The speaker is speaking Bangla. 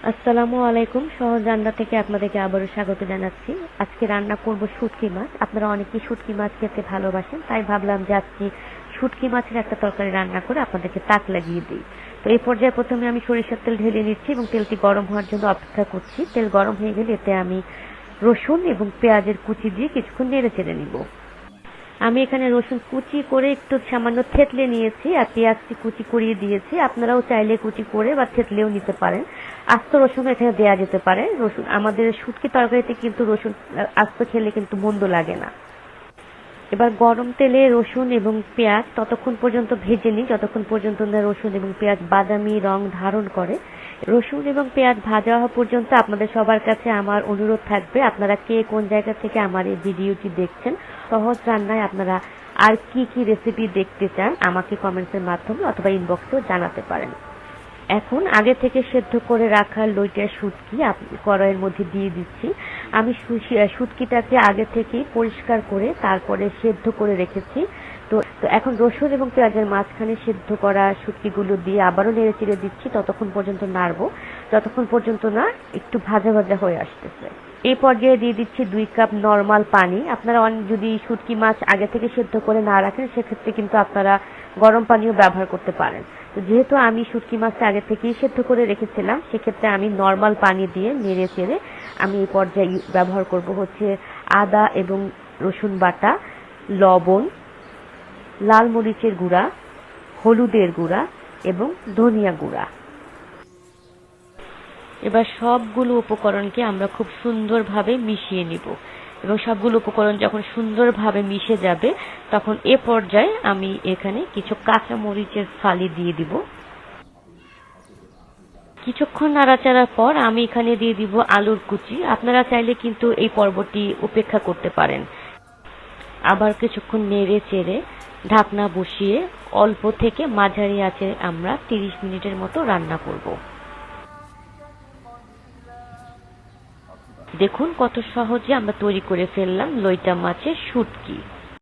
আসসালামু আলাইকুম। সহজ রান্না থেকে আপনাদেরকে আবারও স্বাগত জানাচ্ছি। আজকে রান্না করব শুটকি মাছ। আপনারা অনেকেই শুটকি মাছ খেতে ভালোবাসেন, তাই ভাবলাম যে আজকে শুটকি মাছের একটা তরকারি রান্না করে আপনাদেরকে তাক লাগিয়ে দিই। তো এই পর্যায়ে প্রথমে আমি সরিষার তেল ঢেলে নিচ্ছি এবং তেলটি গরম হওয়ার জন্য অপেক্ষা করছি। তেল গরম হয়ে গেলে এতে আমি রসুন এবং পেঁয়াজের কুচি দিয়ে কিছুক্ষণ নেড়ে চেড়ে নিব। আমি এখানে রসুন কুচি করে একটু সামান্য থেতলে নিয়েছি আর পেঁয়াজটি কুচি করিয়ে দিয়েছি। আপনারাও চাইলে কুচি করে বা থেতলেও নিতে পারেন। আস্ত রসুন এখানে দেওয়া যেতে পারে। রসুন আমাদের শুটকি তরকারিতে কিন্তু রসুন আস্ত খেলে কিন্তু মন্দ লাগে না। এবার গরম তেলে রসুন এবং পেঁয়াজ ততক্ষণ পর্যন্ত ভেজে নিই যতক্ষণ পর্যন্ত না রসুন এবং পেঁয়াজ বাদামি রং ধারণ করে। রসুন এবং পেঁয়াজ ভাজা হওয়া পর্যন্ত আপনাদের সবার কাছে আমার অনুরোধ থাকবে, আপনারা কে কোন জায়গা থেকে আমার এই ভিডিওটি দেখছেন, সহজ রান্নায় আপনারা আর কি কি রেসিপি দেখতে চান আমাকে কমেন্টসের মাধ্যমে অথবা ইনবক্সেও জানাতে পারেন। এখন আগে থেকে সেদ্ধ করে রাখা লইটার শুটকি কড়াইয়ের মধ্যে দিয়ে দিচ্ছি। আমি শুটকিটাকে আগে থেকেই পরিষ্কার করে তারপরে সেদ্ধ করে রেখেছি। তো এখন রসুন এবং পেঁয়াজের মাঝখানে সেদ্ধ করা শুটকিগুলো দিয়ে আবারও নেড়ে চেড়ে দিচ্ছি, ততক্ষণ পর্যন্ত নাড়বো যতক্ষণ পর্যন্ত না একটু ভাজা ভাজা হয়ে আসতেছে। এই পর্যায়ে দিয়ে দিচ্ছি 2 কাপ নরমাল পানি। আপনারা যদি শুটকি মাছ আগে থেকে সেদ্ধ করে না রাখেন সেক্ষেত্রে কিন্তু আপনারা গরম পানিও ব্যবহার করতে পারেন। তো যেহেতু আমি শুটকি মাছটা আগে থেকেই সেদ্ধ করে রেখেছিলাম সেক্ষেত্রে আমি নরমাল পানি দিয়ে নেড়ে চেড়ে আমি এই পর্যায়ে ব্যবহার করব হচ্ছে আদা এবং রসুন বাটা, লবণ, লাল মরিচের গুঁড়া, হলুদের গুঁড়া এবং ধনিয়া গুঁড়া। এবার সবগুলো উপকরণকে আমরা খুব সুন্দরভাবে মিশিয়ে নিব এবং সবগুলো উপকরণ যখন সুন্দরভাবে মিশে যাবে তখন এ পর্যায়ে আমি এখানে কিছু কাঁচা মরিচের ফালি দিয়ে দিব। কিছুক্ষণ নাড়াচাড়ার পর আমি এখানে দিয়ে দিব আলুর কুচি। আপনারা চাইলে কিন্তু এই পর্বটি উপেক্ষা করতে পারেন। আবার কিছুক্ষণ নেড়ে চেড়ে ঢাকনা বসিয়ে অল্প থেকে মাঝারি আঁচে আমরা 30 মিনিটের মতো রান্না করব। দেখুন কত সহজে আমরা তৈরি করে ফেললাম লইটা মাছের শুটকি।